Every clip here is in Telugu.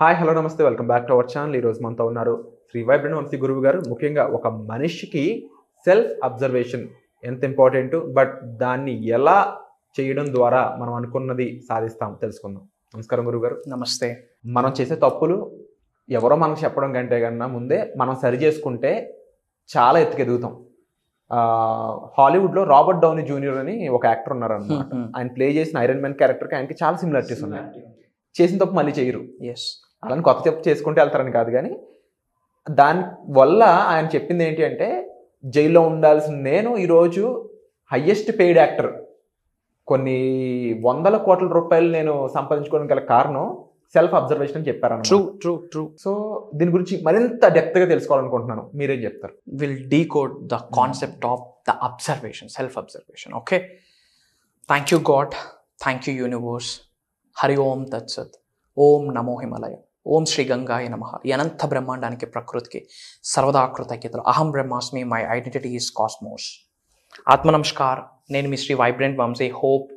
హాయ్ హలో నమస్తే welcome back to our channel. ఈరోజు మనతో ఉన్నారు శ్రీ వైబ్రెంట్ వంశీ గురువు గారు. ముఖ్యంగా ఒక మనిషికి సెల్ఫ్ అబ్జర్వేషన్ ఎంత ఇంపార్టెంట్, బట్ దాన్ని ఎలా చేయడం ద్వారా మనం అనుకున్నది సాధిస్తాం తెలుసుకుందాం. నమస్కారం గురువు గారు. నమస్తే. మనం చేసే తప్పులు ఎవరో మనకు చెప్పడం కంటే కన్నా ముందే మనం సరి చేసుకుంటే చాలా ఎత్తుకెదుగుతాం. హాలీవుడ్లో రాబర్ట్ డౌనీ జూనియర్ అని ఒక యాక్టర్ ఉన్నారు అనమాట. ఆయన ప్లే చేసిన ఐరన్ మ్యాన్ క్యారెక్టర్కి ఆయనకి చాలా సిమిలారిటీస్ ఉన్నాయి. చేసిన తప్పు మళ్ళీ చేయరు. అలాని కొత్త తప్పు చేసుకుంటే వెళ్తారని కాదు, కానీ దానివల్ల ఆయన చెప్పింది ఏంటి అంటే, జైల్లో ఉండాల్సిన నేను ఈరోజు హయ్యెస్ట్ పెయిడ్ యాక్టర్, కొన్ని వందల కోట్ల రూపాయలు నేను సంపాదించుకోవడం గల కారణం సెల్ఫ్ అబ్జర్వేషన్ అని చెప్పారు. ట్రూ. సో దీని గురించి మరింత డెప్త్గా తెలుసుకోవాలనుకుంటున్నాను, మీరేం చెప్తారు? Will decode the concept of the observation, self observation. Okay, thank you god, thank you universe. Hari ఓం తత్సత్. ఓం నమో హిమలయ. ఓం శ్రీ గంగాయ నమః. అనంత బ్రహ్మాండానికి, ప్రకృతికి సర్వదా కృతజ్ఞతలు. అహం బ్రహ్మాస్మి, మై ఐడెంటిటీ ఈస్ కాస్మోస్. ఆత్మనమస్కార్, నేను మీ Shri vibrant Vamshi. Hope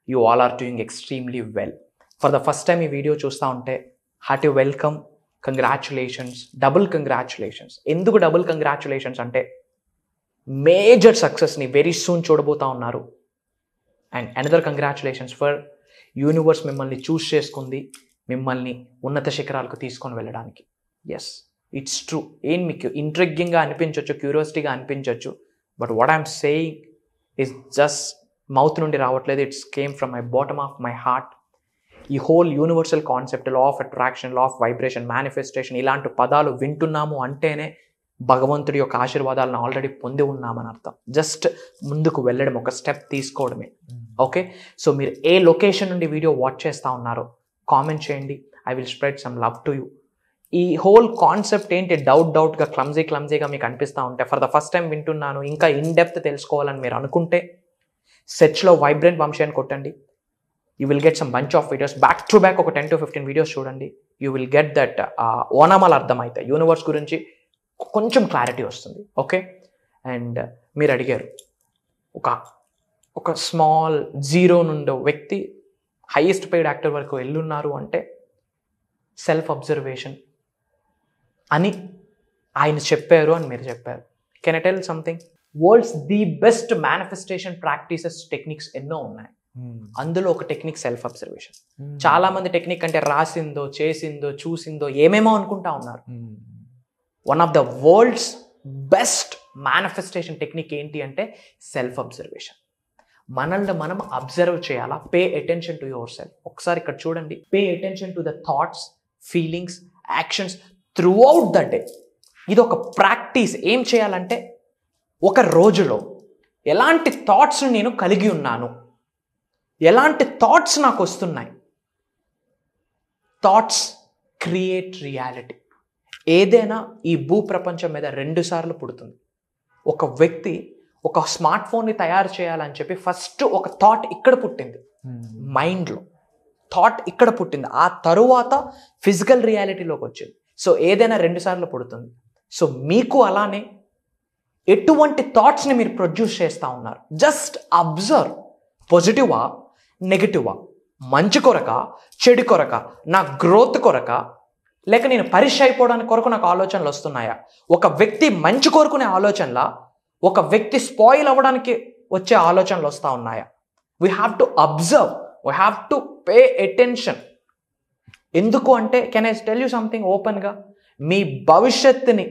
you all are doing extremely well. For the first time ఈ వీడియో చూస్తూ ఉంటే hearty welcome, congratulations, double congratulations. ఎందుకు డబుల్ కంగ్రాచులేషన్స్ అంటే, మేజర్ సక్సెస్ని వెరీ సూన్ చూడబోతా ఉన్నారు. And another congratulations for universe మిమ్మల్ని చూస్ చేసుకుంది, మిమ్మల్ని ఉన్నత శిఖరాలకు తీసుకొని వెళ్ళడానికి. Yes, it's true. మీకు ఇంట్రెగ్గింగ్గా అనిపించవచ్చు, క్యూరియాసిటీగా అనిపించవచ్చు, but what I'm saying is just mouth నుండి రావట్లేదు. It's came from my bottom of my heart. ఈ whole universal concept, law of attraction, law of vibration, manifestation, ఇలాంటి పదాలు వింటున్నాము అంటేనే భగవంతుడి యొక్క ఆశీర్వాదాలను ఆల్రెడీ పొంది ఉన్నామని అర్థం. జస్ట్ ముందుకు వెళ్ళడం, ఒక స్టెప్ తీసుకోవడమే. ఓకే, సో మీరు ఏ లొకేషన్ నుండి వీడియో వాచ్ చేస్తూ ఉన్నారో కామెంట్ చేయండి. I will spread some love to you. ఈ హోల్ కాన్సెప్ట్ ఏంటి, డౌట్గా క్లమ్జీగా మీకు అనిపిస్తూ ఉంటే, ఫర్ ద ఫస్ట్ టైం వింటున్నాను, ఇంకా ఇన్ డెప్త్ తెలుసుకోవాలని మీరు అనుకుంటే సెర్చ్లో వైబ్రెంట్ వంశీ అని కొట్టండి. You will get some bunch of videos, back to back ఒక 10 to 15 వీడియోస్ చూడండి. యూ విల్ గెట్ దట్ ఓనామాలు అర్థమవుతాయి, యూనివర్స్ గురించి కొంచెం క్లారిటీ వస్తుంది. ఓకే, అండ్ మీరు అడిగారు, ఒక స్మాల్ జీరో నుండి వ్యక్తి హైయెస్ట్ పెయిడ్ యాక్టర్ వరకు వెళ్ళున్నారు అంటే సెల్ఫ్ అబ్జర్వేషన్ అని ఆయన చెప్పారు అని మీరు చెప్పారు. Can I tell something? World's the best manifestation practices techniques ఎన్నో ఉన్నాయి. అందులో ఒక టెక్నిక్ సెల్ఫ్ అబ్జర్వేషన్. చాలా మంది టెక్నిక్ అంటే రాసిందో, చేసిందో, చూసిందో ఏమేమో అనుకుంటా ఉన్నారు. One of the world's best manifestation technique ఏంటి అంటే సెల్ఫ్ అబ్జర్వేషన్. మనల్ని మనం అబ్జర్వ్ చేయాలా. Pay attention to your self. ఒకసారి ఇక్కడ చూడండి. Pay attention to the thoughts, feelings, actions through out the day. ఇది ఒక ప్రాక్టీస్. ఏం చేయాలంటే, ఒక రోజులో ఎలాంటి థాట్స్ని నేను కలిగి ఉన్నాను, ఎలాంటి థాట్స్ నాకు వస్తున్నాయి. Thoughts create reality. ఏదైనా ఈ భూ ప్రపంచం మీద 2 సార్లు పుడుతుంది. ఒక వ్యక్తి ఒక స్మార్ట్ ఫోన్ని తయారు చేయాలని చెప్పి ఫస్ట్ ఒక థాట్ ఇక్కడ పుట్టింది, మైండ్లో థాట్ ఇక్కడ పుట్టింది. ఆ తరువాత ఫిజికల్ రియాలిటీలోకి వచ్చింది. సో ఏదైనా 2 సార్లు పుడుతుంది. సో మీకు అలానే ఎటువంటి థాట్స్ని మీరు ప్రొడ్యూస్ చేస్తూ ఉన్నారు. Just observe. పాజిటివా, నెగిటివా, మంచి కొరక, చెడు కొరక, నా గ్రోత్ కొరక, లేక నేను పరీక్ష అయిపోవడానికి కొరకు నాకు ఆలోచనలు వస్తున్నాయా? ఒక వ్యక్తి మంచి కోరుకునే ఆలోచనలా, ఒక వ్యక్తి స్పాయిల్ అవ్వడానికి వచ్చే ఆలోచనలు వస్తూ ఉన్నాయా? We have to observe, we have to pay attention. ఎందుకు అంటే, can I tell you something ఓపెన్గా? మీ భవిష్యత్తుని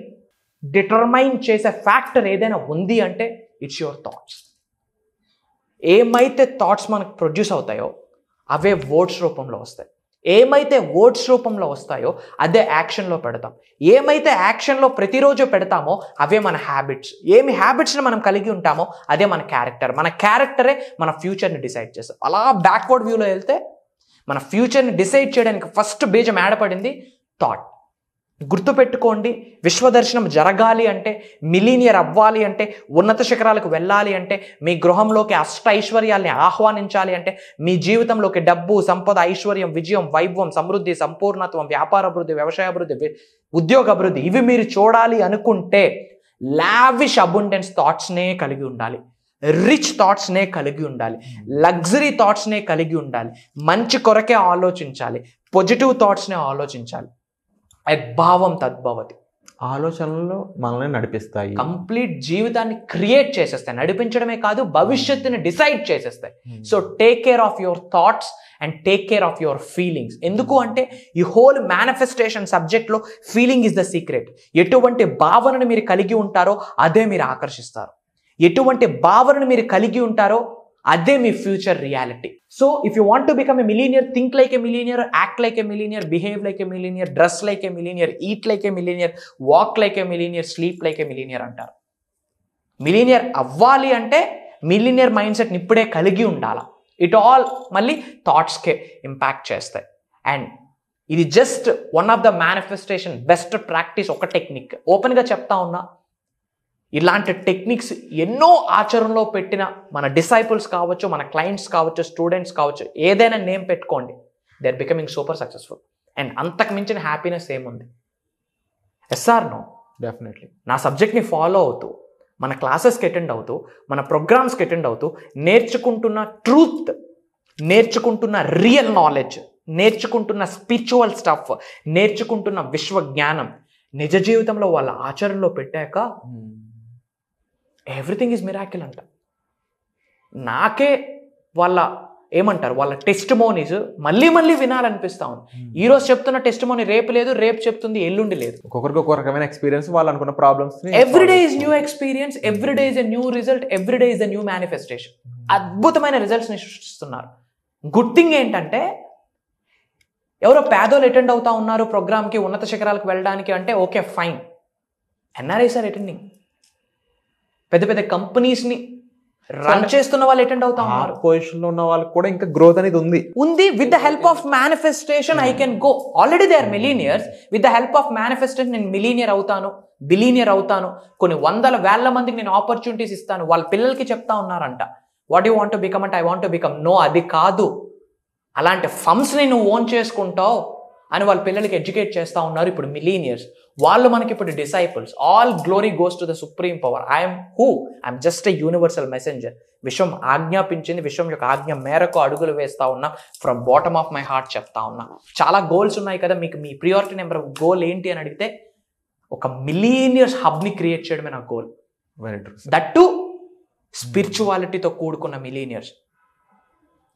డిటర్మైన్ చేసే ఫ్యాక్టర్ ఏదైనా ఉంది అంటే ఇట్స్ యువర్ థాట్స్. ఏమైతే థాట్స్ మనకు ప్రొడ్యూస్ అవుతాయో అవే వర్డ్స్ రూపంలో వస్తాయి. ఏమైతే వర్డ్స్ రూపంలో వస్తాయో అదే యాక్షన్లో పెడతాం. ఏమైతే యాక్షన్లో ప్రతిరోజు పెడతామో అవే మన హ్యాబిట్స్. ఏమి హ్యాబిట్స్ని మనం కలిగి ఉంటామో అదే మన క్యారెక్టర్. మన క్యారెక్టరే మన ఫ్యూచర్ని డిసైడ్ చేస్తాం. అలా బ్యాక్వర్డ్ వ్యూలో వెళ్తే మన ఫ్యూచర్ని డిసైడ్ చేయడానికి ఫస్ట్ బీజం ఏడపడింది థాట్. గుర్తుపెట్టుకోండి, విశ్వదర్శనం జరగాలి అంటే, మిలీనియర్ అవ్వాలి అంటే, ఉన్నత శిఖరాలకు వెళ్ళాలి అంటే, మీ గృహంలోకి అష్ట ఐశ్వర్యాల్ని ఆహ్వానించాలి అంటే, మీ జీవితంలోకి డబ్బు, సంపద, ఐశ్వర్యం, విజయం, వైభవం, సమృద్ధి, సంపూర్ణత్వం, వ్యాపార అభివృద్ధి, వ్యవసాయ అభివృద్ధి, ఉద్యోగ అభివృద్ధి, ఇవి మీరు చూడాలి అనుకుంటే లావిష్ అబుండెన్స్ థాట్స్నే కలిగి ఉండాలి. రిచ్ థాట్స్నే కలిగి ఉండాలి, లగ్జరీ థాట్స్నే కలిగి ఉండాలి, మంచి కొరకే ఆలోచించాలి, పాజిటివ్ థాట్స్నే ఆలోచించాలి. యద్భావం తద్భవతి. ఆలోచనలు మనల్ని నడిపిస్తాయి, కంప్లీట్ జీవితాన్ని క్రియేట్ చేసేస్తాయి. నడిపించడమే కాదు, భవిష్యత్తుని డిసైడ్ చేసేస్తాయి. So take care of your thoughts and take care of your feelings. ఎందుకు అంటే ఈ హోల్ మేనిఫెస్టేషన్ సబ్జెక్ట్లో ఫీలింగ్ ఇస్ ద సీక్రెట్. ఎటువంటి భావనను మీరు కలిగి ఉంటారో అదే మీరు ఆకర్షిస్తారు. ఎటువంటి భావనను మీరు కలిగి ఉంటారో అదే మీ future reality. So if you want to become a millionaire, think like a millionaire, act like a millionaire, behave like a millionaire, dress like a millionaire, eat like a millionaire, walk like a millionaire, sleep like a millionaire అంటారు. మిలీనియర్ అవ్వాలి అంటే మిలీనియర్ మైండ్ సెట్ని ఇప్పుడే కలిగి ఉండాలి. ఇట్ ఆల్ మళ్ళీ థాట్స్కే ఇంపాక్ట్ చేస్తాయి. అండ్ ఇది just one of the manifestation best practice, ఒక టెక్నిక్. ఓపెన్గా చెప్తా ఉన్నా, ఇలాంటి టెక్నిక్స్ ఎన్నో ఆచరణలో పెట్టిన మన డిసైపుల్స్ కావచ్చు, మన క్లయింట్స్ కావచ్చు, స్టూడెంట్స్ కావచ్చు, ఏదైనా నేమ్ పెట్టుకోండి, they are becoming super successful. And అంతకు మించిన హ్యాపీనెస్ ఏముంది? Yes or no? డెఫినెట్లీ. నా సబ్జెక్ట్ని ఫాలో అవుతూ, మన క్లాసెస్కి అటెండ్ అవుతూ, మన ప్రోగ్రామ్స్కి అటెండ్ అవుతూ, నేర్చుకుంటున్న ట్రూత్, నేర్చుకుంటున్న రియల్ నాలెడ్జ్, నేర్చుకుంటున్న స్పిరిచువల్ స్టఫ్, నేర్చుకుంటున్న విశ్వ జ్ఞానం నిజ జీవితంలో వాళ్ళ ఆచరణలో పెట్టాక ఎవ్రీథింగ్ ఈజ్ మిరాకిల్ అంట. నాకే వాళ్ళ ఏమంటారు, వాళ్ళ టెస్టిమోనీస్ మళ్ళీ మళ్ళీ వినాలనిపిస్తా ఉంది. ఈరోజు చెప్తున్న టెస్టిమోనీ రేపు లేదు, రేపు చెప్తుంది ఎల్లుండి లేదు. ఒక్కొక్కరికి ఒక్కొక్క రకమైన ఎక్స్పీరియన్స్, వాళ్ళు అనుకున్న problems. Everyday is new experience, everyday is a new result, everyday is a new manifestation. అద్భుతమైన రిజల్ట్స్ని సృష్టిస్తున్నారు. గుడ్ థింగ్ ఏంటంటే, ఎవరో పేదోళ్ళు అటెండ్ అవుతా ఉన్నారు ప్రోగ్రామ్కి, ఉన్నత శిఖరాలకు వెళ్ళడానికి అంటే okay fine. NRIs are attending. పెద్ద పెద్ద కంపెనీస్ని రన్ చేస్తున్న వాళ్ళు అటెండ్ అవుతా ఉన్నారు. పొజిషన్లో ఉన్న వాళ్ళకి కూడా ఇంకా గ్రోత్ అనేది ఉంది. With the help of manifestation I can go. Already they are millionaires. With the help of manifestation నేను మిలీనియర్ అవుతాను, బిలీనియర్ అవుతాను, కొన్ని వందల వేల మందికి నేను ఆపర్చునిటీస్ ఇస్తాను. వాళ్ళ పిల్లలకి చెప్తా ఉన్నారంట, what you want to become అంటే I want to become. No, అది కాదు, అలాంటి ఫండ్స్ని నువ్వు ఓన్ చేసుకుంటావు అని వాళ్ళ పిల్లలకి ఎడ్యుకేట్ చేస్తూ ఉన్నారు ఇప్పుడు మిలీనియర్స్. వాళ్ళు మనకి ఇప్పుడు disciples. All glory goes to the supreme power. I'm who? I'm just a universal messenger. విశ్వం ఆజ్ఞాపించింది, విశ్వం యొక్క ఆజ్ఞ మేరకు అడుగులు వేస్తా ఉన్నా. From bottom of my heart చెప్తా ఉన్నా. చాలా గోల్స్ ఉన్నాయి కదా మీకు. మీ ప్రియారిటీ నెంబర్ గోల్ ఏంటి అని అడిగితే, ఒక మిలీనియర్స్ హబ్ని క్రియేట్ చేయడమే నా గోల్. దట్ టు స్పిరిచువాలిటీతో కూడుకున్న మిలీనియర్స్.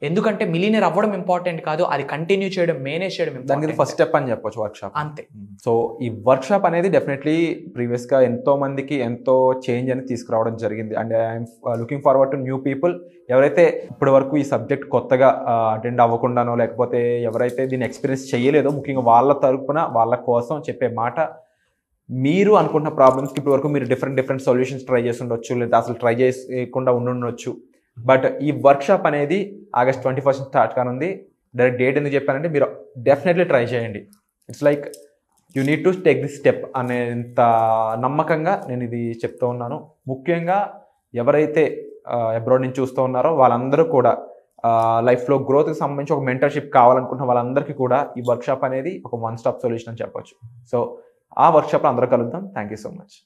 ఎందుకంటే మిలీనియర్ అవ్వడం ఇంపార్టెంట్ కాదు, అది కంటిన్యూ చేయడం, మేనేజ్ చేయడం దానికి ఫస్ట్ స్టెప్ అని చెప్పొచ్చు వర్క్షాప్. అంతే. సో ఈ వర్క్షాప్ అనేది డెఫినెట్లీ ప్రీవియస్గా ఎంతో మందికి ఎంతో చేంజ్ అని తీసుకురావడం జరిగింది. And I'm looking forward to new people. ఎవరైతే ఇప్పటి వరకు ఈ సబ్జెక్ట్ కొత్తగా అటెండ్ అవ్వకుండానో, లేకపోతే ఎవరైతే దీన్ని ఎక్స్పీరియన్స్ చేయలేదో, ముఖ్యంగా వాళ్ళ తరపున వాళ్ళ కోసం చెప్పే మాట, మీరు అనుకుంటున్న ప్రాబ్లమ్స్కి ఇప్పటి వరకు మీరు డిఫరెంట్ సొల్యూషన్స్ ట్రై చేసి ఉండొచ్చు, లేదా అసలు ట్రై చేయకుండా ఉండొచ్చు. బట్ ఈ వర్క్షాప్ అనేది August 21 స్టార్ట్ కానుంది. డైరెక్ట్ డేట్ ఎందుకు చెప్పానంటే, మీరు డెఫినెట్లీ ట్రై చేయండి. It's like you need to take this step అనేంత నమ్మకంగా నేను ఇది చెప్తూ ఉన్నాను. ముఖ్యంగా ఎవరైతే అబ్రాడ్ నుంచి చూస్తూ ఉన్నారో వాళ్ళందరూ కూడా లైఫ్లో గ్రోత్కి సంబంధించి ఒక మెంటర్షిప్ కావాలనుకుంటున్న వాళ్ళందరికీ కూడా ఈ వర్క్షాప్ అనేది ఒక వన్ స్టాప్ సొల్యూషన్ అని చెప్పొచ్చు. సో ఆ వర్క్షాప్లో అందరూ కలుద్దాం. Thank you so much.